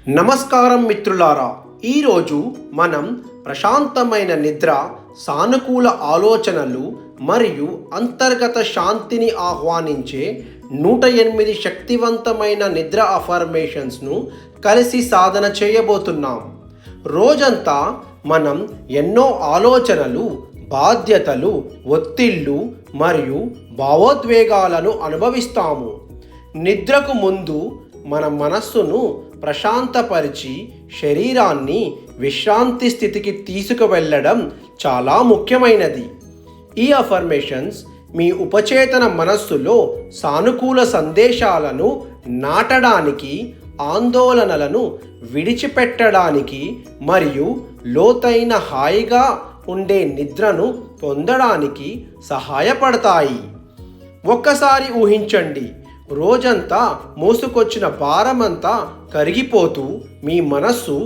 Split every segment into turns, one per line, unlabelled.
నమస్కారం మిత్రులారా, ఈరోజు మనం ప్రశాంతమైన నిద్ర, సానుకూల ఆలోచనలు మరియు అంతర్గత శాంతిని ఆహ్వానించే 108 శక్తివంతమైన నిద్ర అఫర్మేషన్స్ను కలిసి సాధన చేయబోతున్నాం. రోజంతా మనం ఎన్నో ఆలోచనలు, బాధ్యతలు, ఒత్తిళ్లు మరియు భావోద్వేగాలను అనుభవిస్తాము. నిద్రకు ముందు మన మనస్సును ప్రశాంతపరిచి శరీరాన్ని విశ్రాంతి స్థితికి తీసుకువెళ్ళడం చాలా ముఖ్యమైనది. ఈ అఫర్మేషన్స్ మీ ఉపచేతన మనస్సులో సానుకూల సందేశాలను నాటడానికి, ఆందోళనలను విడిచిపెట్టడానికి మరియు లోతైన హాయిగా ఉండే నిద్రను పొందడానికి సహాయపడతాయి. ఒక్కసారి ఊహించండి, రోజంతా మోసుకొచ్చిన భారమంతా కరిగిపోతూ మీ మనస్సు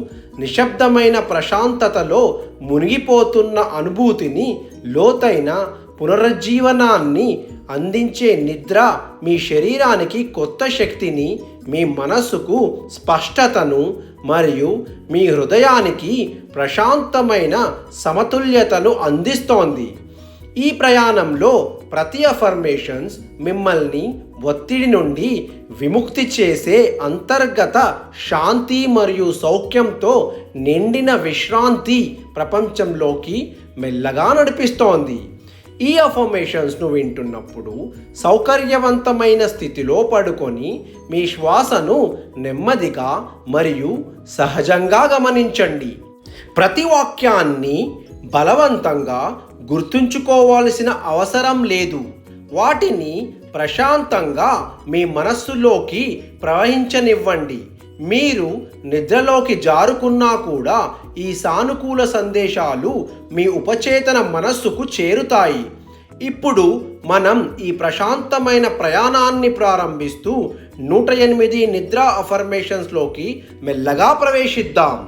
నిశ్శబ్దమైన ప్రశాంతతలో మునిగిపోతున్న అనుభూతిని, లోతైన పునరుజ్జీవనాన్ని అందించే నిద్ర మీ శరీరానికి కొత్త శక్తిని, మీ మనస్సుకు స్పష్టతను మరియు మీ హృదయానికి ప్రశాంతమైన సమతుల్యతను అందిస్తోంది. ఈ ప్రయాణంలో ప్రతి అఫర్మేషన్స్ మిమ్మల్ని ఒత్తిడి నుండి విముక్తి చేసే అంతర్గత శాంతి మరియు సౌఖ్యంతో నిండిన విశ్రాంతి ప్రపంచంలోకి మెల్లగా నడిపిస్తోంది. ఈ అఫర్మేషన్స్ను వింటున్నప్పుడు సౌకర్యవంతమైన స్థితిలో పడుకొని మీ శ్వాసను నెమ్మదిగా మరియు సహజంగా గమనించండి. ప్రతి వాక్యాన్ని బలవంతంగా గుర్తుంచుకోవాల్సిన అవసరం లేదు. వాటిని ప్రశాంతంగా మీ మనస్సులోకి ప్రవహించనివ్వండి. మీరు నిద్రలోకి జారుకున్నా కూడా ఈ సానుకూల సందేశాలు మీ ఉపచేతన మనస్సుకు చేరుతాయి. ఇప్పుడు మనం ఈ ప్రశాంతమైన ప్రయాణాన్ని ప్రారంభిస్తూ 108 నిద్ర అఫర్మేషన్స్లోకి మెల్లగా ప్రవేశిద్దాం.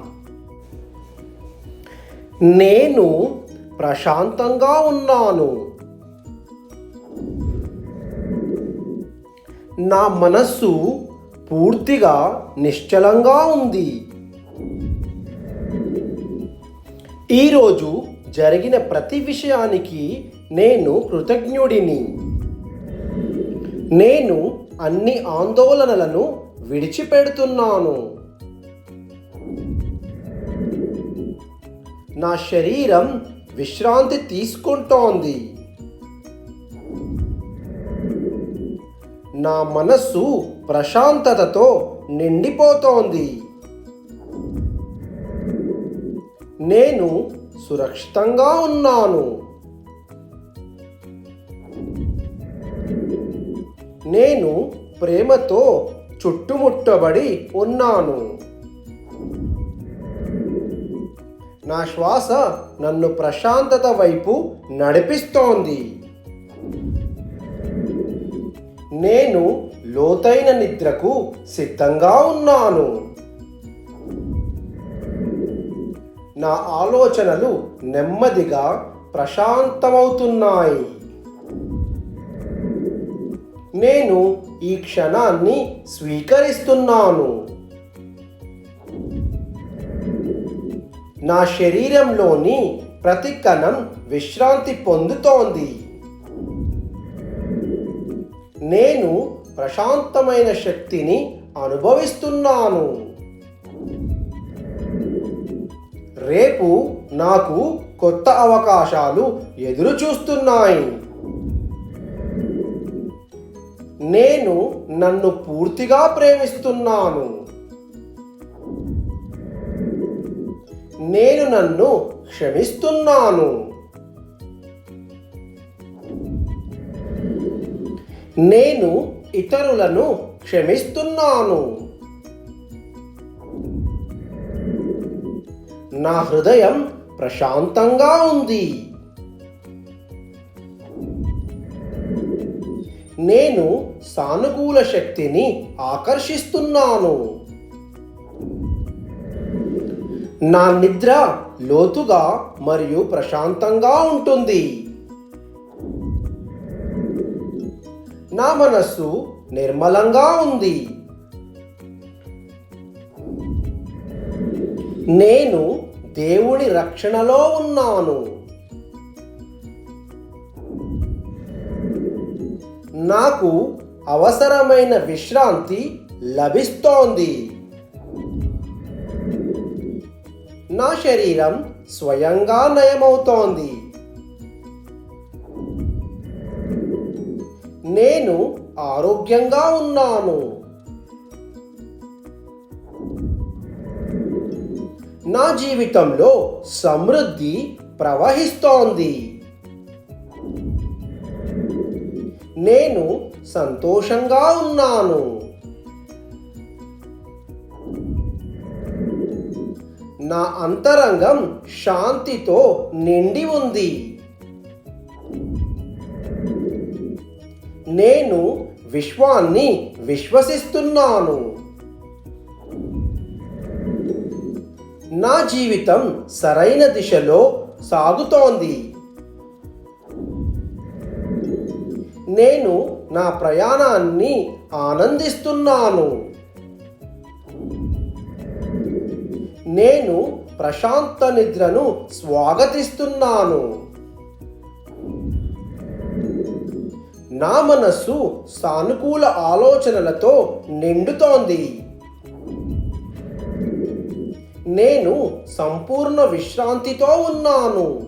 నేను ప్రశాంతంగా ఉన్నాను. నా మనస్సు పూర్తిగా నిశ్చలంగా ఉంది. ఈరోజు జరిగిన ప్రతి విషయానికి నేను కృతజ్ఞుడిని. నేను అన్ని ఆందోళనలను విడిచిపెడుతున్నాను. నా శరీరం విశ్రాంతి తీసుకుంటోంది. నా మనస్సు ప్రశాంతతతో నిండిపోతోంది. నేను సురక్షితంగా ఉన్నాను. నేను ప్రేమతో చుట్టుముట్టబడి ఉన్నాను. నా శ్వాస నన్ను ప్రశాంతత వైపు నడిపిస్తోంది. నేను లోతైన నిద్రకు సిద్ధంగా ఉన్నాను. నా ఆలోచనలు నెమ్మదిగా ప్రశాంతమవుతున్నాయి. నేను ఈ క్షణాన్ని స్వీకరిస్తున్నాను. నా శరీరంలోని ప్రతి కణం విశ్రాంతి పొందుతోంది. నేను ప్రశాంతమైన శక్తిని అనుభవిస్తున్నాను. రేపు నాకు కొత్త అవకాశాలు ఎదురు చూస్తున్నాయి. నేను నన్ను పూర్తిగా ప్రేమిస్తున్నాను. నేను నన్ను క్షమిస్తున్నాను. నేను ఇతరులను క్షమిస్తున్నాను. నా హృదయం ప్రశాంతంగా ఉంది. నేను సానుకూల శక్తిని ఆకర్షిస్తున్నాను. నా నిద్ర లోతుగా మరియు ప్రశాంతంగా ఉంటుంది. నా మనస్సు నిర్మలంగా ఉంది. నేను దేవుని రక్షణలో ఉన్నాను. నాకు అవసరమైన విశ్రాంతి లభిస్తోంది. నా శరీరం స్వయంగా నయమవుతోంది. నేను ఆరోగ్యంగా ఉన్నాను. నా జీవితంలో సమృద్ధి ప్రవహిస్తోంది. నేను సంతోషంగా ఉన్నాను. నా అంతరంగం శాంతితో నిండి ఉంది. నేను విశ్వాన్ని విశ్వసిస్తున్నాను. నా జీవితం సరైన దిశలో సాగుతోంది. నేను నా ప్రయాణాన్ని ఆనందిస్తున్నాను. నేను ప్రశాంత నిద్రను స్వాగతిస్తున్నాను. నా మనస్సు సానుకూల ఆలోచనలతో నిండుతోంది. నేను సంపూర్ణ విశ్రాంతితో ఉన్నాను.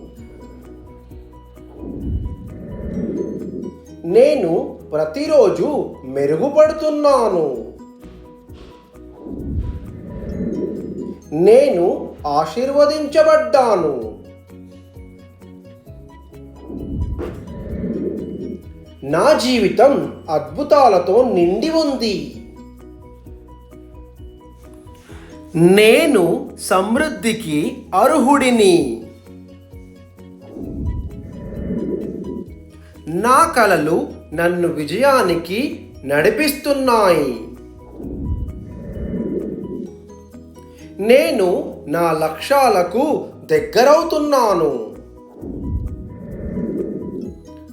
నేను ప్రతిరోజు మెరుగుపడుతున్నాను. నేను ఆశీర్వదించబడ్డాను. నా జీవితం అద్భుతాలతో నిండి ఉంది. నేను సమృద్ధికి అర్హుడిని. నా కలలు నన్ను విజయానికి నడిపిస్తున్నాయి. నేను నా లక్ష్యాలకు దగ్గరవుతున్నాను.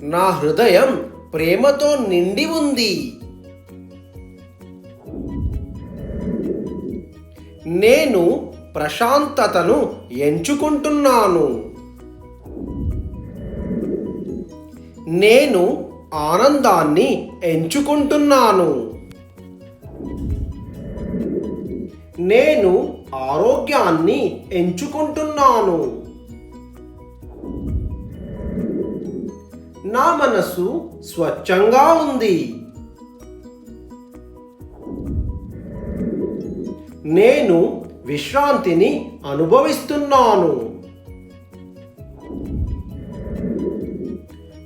నా హృదయం ప్రేమతో నిండి ఉంది. నేను ప్రశాంతతను ఎంచుకుంటున్నాను. నేను ఆనందాన్ని ఎంచుకుంటున్నాను. నేను ఆరోగ్యాన్ని ఎంచుకుంటున్నాను. నా మనసు స్వచ్ఛంగా ఉంది. నేను విశ్రాంతిని అనుభవిస్తున్నాను.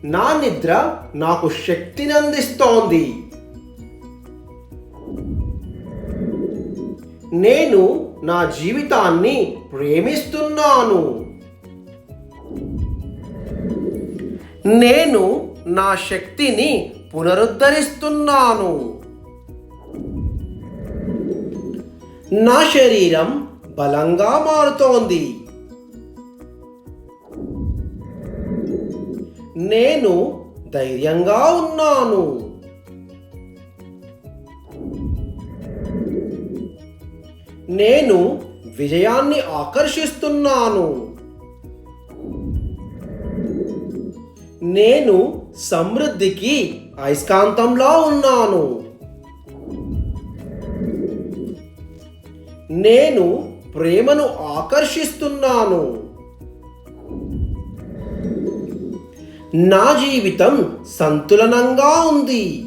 నా నిద్ర నాకు శక్తిని అందిస్తోంది. నేను నా జీవితాన్ని ప్రేమిస్తున్నాను. నేను నా శక్తిని పునరుద్ధరిస్తున్నాను. నా శరీరం బలంగా మారుతోంది. నేను ధైర్యంగా ఉన్నాను. నేను విజయాన్ని ఆకర్షిస్తున్నాను. నేను సమృద్ధికి అయస్కాంతంలా ఉన్నాను. నేను ప్రేమను ఆకర్షిస్తున్నాను. నా జీవితం సంతులనంగా ఉంది.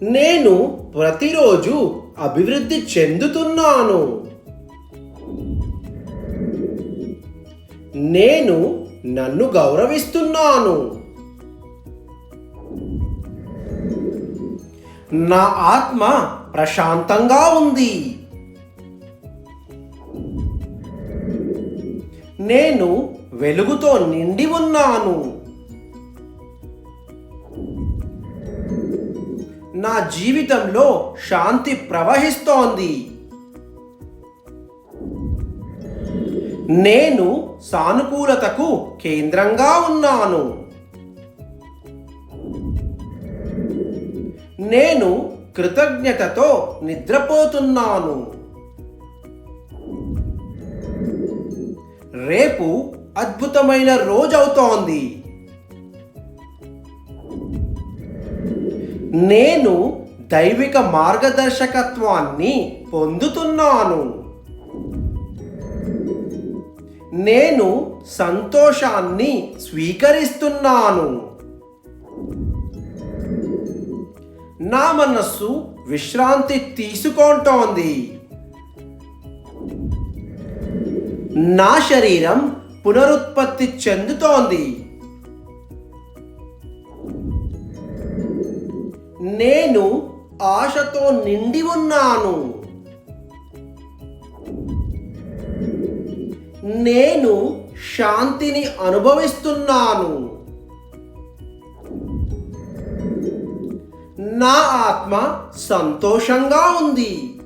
నేను ప్రతిరోజు అభివృద్ధి చెందుతున్నాను. నేను నన్ను గౌరవిస్తున్నాను. నా ఆత్మ ప్రశాంతంగా ఉంది. నేను వెలుగుతో నిండి ఉన్నాను. నా జీవితంలో శాంతి ప్రవహిస్తోంది. నేను సానుకూలతకు కేంద్రంగా ఉన్నాను. నేను కృతజ్ఞతతో నిద్రపోతున్నాను. రేపు అద్భుతమైన రోజవుతోంది. నేను దైవిక మార్గదర్శకత్వాన్ని పొందుతున్నాను. నేను సంతోషాన్ని స్వీకరిస్తున్నాను. నా మనస్సు విశ్రాంతి తీసుకుంటోంది. నా శరీరం పునరుత్పత్తి చెందుతోంది. నేను ఆశతో నిండి ఉన్నాను. నేను శాంతిని అనుభవిస్తున్నాను. నా ఆత్మ సంతోషంగా ఉంది.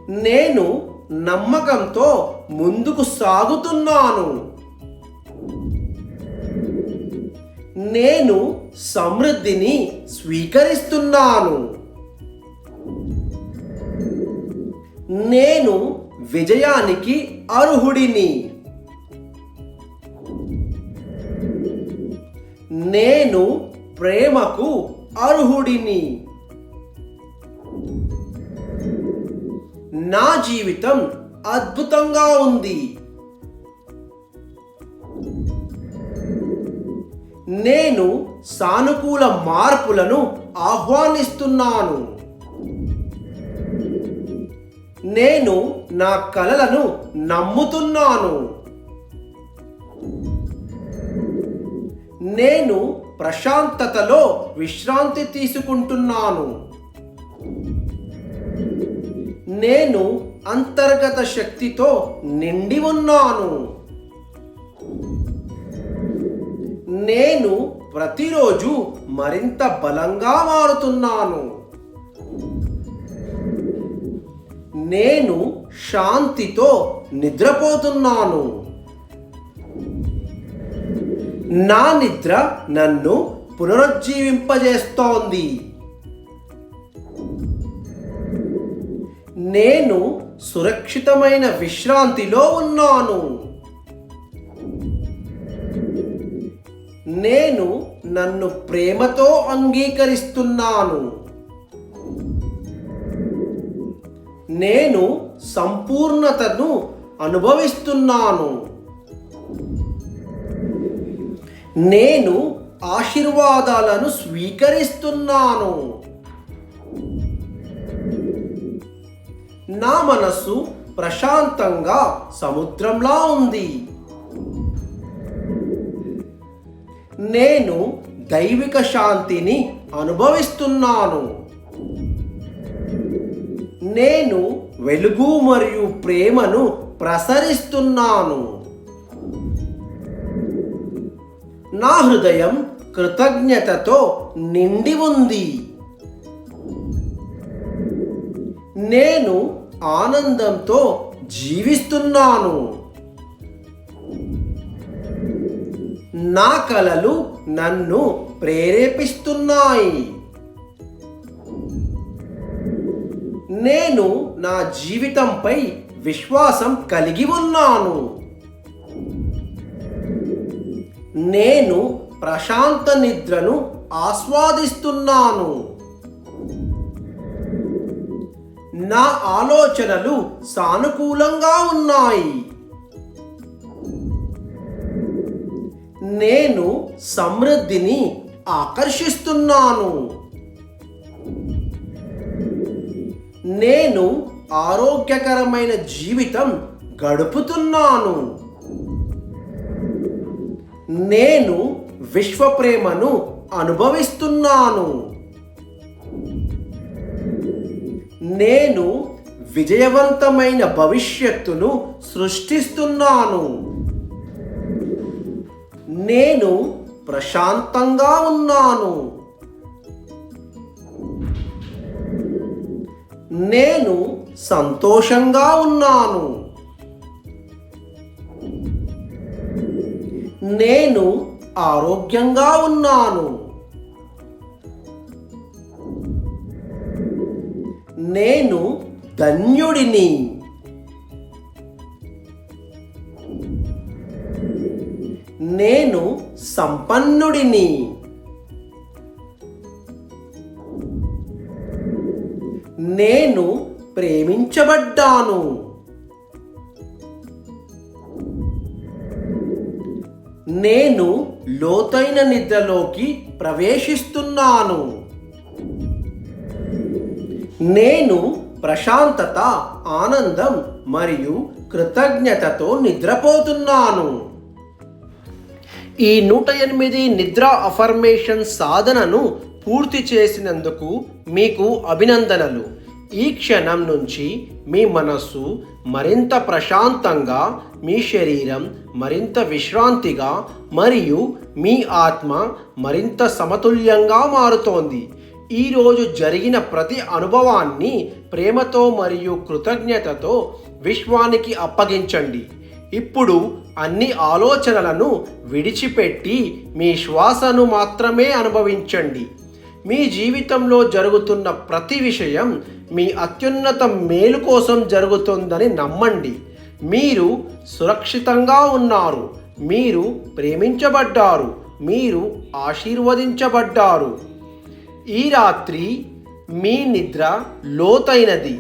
నేను నమ్మకంతో ముందుకు సాగుతున్నాను. నేను సమృద్ధిని స్వీకరిస్తున్నాను. నేను విజయానికి అర్హుడిని. నేను ప్రేమకు అర్హుడిని. నా జీవితం అద్భుతంగా ఉంది. నేను సానుకూల మార్పులను ఆహ్వానిస్తున్నాను. నేను నా కలలను నమ్ముతున్నాను. నేను ప్రశాంతతలో విశ్రాంతి తీసుకుంటున్నాను. నేను అంతర్గత శక్తితో నిండి ఉన్నాను. నేను ప్రతిరోజు మరింత బలంగా మారుతున్నాను. నేను శాంతితో నిద్రపోతున్నాను. నా నిద్ర నన్ను పునరుజ్జీవింపజేస్తోంది. నేను సురక్షితమైన విశ్రాంతిలో ఉన్నాను. నేను నన్ను ప్రేమతో అంగీకరిస్తున్నాను. నేను సంపూర్ణతను అనుభవిస్తున్నాను. నేను ఆశీర్వాదాలను స్వీకరిస్తున్నాను. నా మనస్సు ప్రశాంతంగా సముద్రంలా ఉంది. నేను దైవిక శాంతిని అనుభవిస్తున్నాను. నేను వెలుగు మరియు ప్రేమను ప్రసరిస్తున్నాను. నా హృదయం కృతజ్ఞతతో నిండి ఉంది. నేను ఆనందంతో జీవిస్తున్నాను. నా కలలు నన్ను ప్రేరేపిస్తున్నాయి. నేను నా జీవితంపై విశ్వాసం కలిగి ఉన్నాను. నేను ప్రశాంత నిద్రను ఆస్వాదిస్తున్నాను. నా ఆలోచనలు సానుకూలంగా ఉన్నాయి. నేను సమృద్ధిని ఆకర్షిస్తున్నాను. నేను ఆరోగ్యకరమైన జీవితం గడుపుతున్నాను. నేను విశ్వ ప్రేమను అనుభవిస్తున్నాను. నేను విజయవంతమైన భవిష్యత్తును సృష్టిస్తున్నాను. నేను ప్రశాంతంగా ఉన్నాను. నేను సంతోషంగా ఉన్నాను. నేను ఆరోగ్యంగా ఉన్నాను. నేను ధన్యుడిని. నేను సంపన్నుడిని. నేను ప్రేమించబడ్డాను. నేను లోతైన నిద్రలోకి ప్రవేశిస్తున్నాను. నేను ప్రశాంతత, ఆనందం మరియు కృతజ్ఞతతో నిద్రపోతున్నాను. ఈ 108 నిద్ర అఫర్మేషన్ సాధనను పూర్తి చేసినందుకు మీకు అభినందనలు. ఈ క్షణం నుంచి మీ మనస్సు మరింత ప్రశాంతంగా, మీ శరీరం మరింత విశ్రాంతిగా మరియు మీ ఆత్మ మరింత సమతుల్యంగా మారుతోంది. ఈరోజు జరిగిన ప్రతి అనుభవాన్ని ప్రేమతో మరియు కృతజ్ఞతతో విశ్వానికి అప్పగించండి. ఇప్పుడు అన్ని ఆలోచనలను విడిచిపెట్టి మీ శ్వాసను మాత్రమే అనుభవించండి. మీ జీవితంలో జరుగుతున్న ప్రతి విషయం మీ అత్యున్నత మేలు కోసం జరుగుతుందని నమ్మండి. మీరు సురక్షితంగా ఉన్నారు. మీరు ప్రేమించబడ్డారు. మీరు ఆశీర్వదించబడ్డారు. ఈ రాత్రి మీ నిద్ర లోతైనది,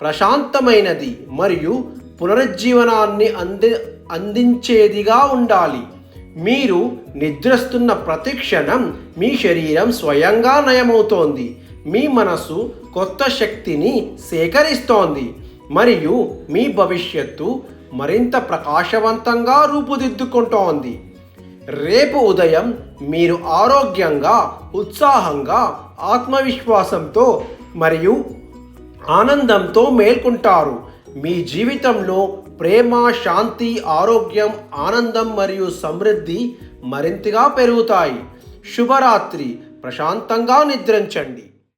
ప్రశాంతమైనది మరియు పునరుజ్జీవనాన్ని అందించేదిగా ఉండాలి. మీరు నిద్రిస్తున్న ప్రతి క్షణం మీ శరీరం స్వయంగా నయమవుతోంది. మీ మనసు కొత్త శక్తిని సేకరిస్తోంది మరియు మీ భవిష్యత్తు మరింత ప్రకాశవంతంగా రూపుదిద్దుకుంటోంది. రేపు ఉదయం మీరు ఆరోగ్యంగా, ఉత్సాహంగా, ఆత్మవిశ్వాసంతో మరియు ఆనందంతో మేల్కొంటారు. మీ జీవితంలో ప్రేమ, శాంతి, ఆరోగ్యం, ఆనందం మరియు సమృద్ధి మరింతగా పెరుగుతాయి. శుభరాత్రి. ప్రశాంతంగా నిద్రించండి.